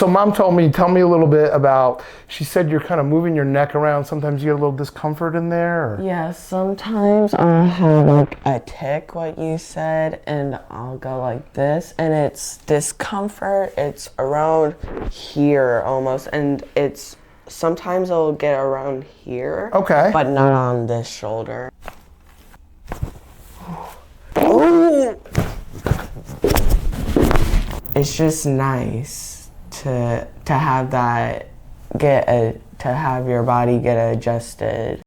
So mom told me, tell me a little bit about, she said you're kind of moving your neck around. Sometimes you get a little discomfort in there? Or? Yeah, sometimes I'll have like a tick, what you said, and I'll go like this, and it's discomfort. It's around here almost, and it's sometimes it'll get around here. Okay. But not on this shoulder. Ooh. It's just nice to have that to have your body get adjusted.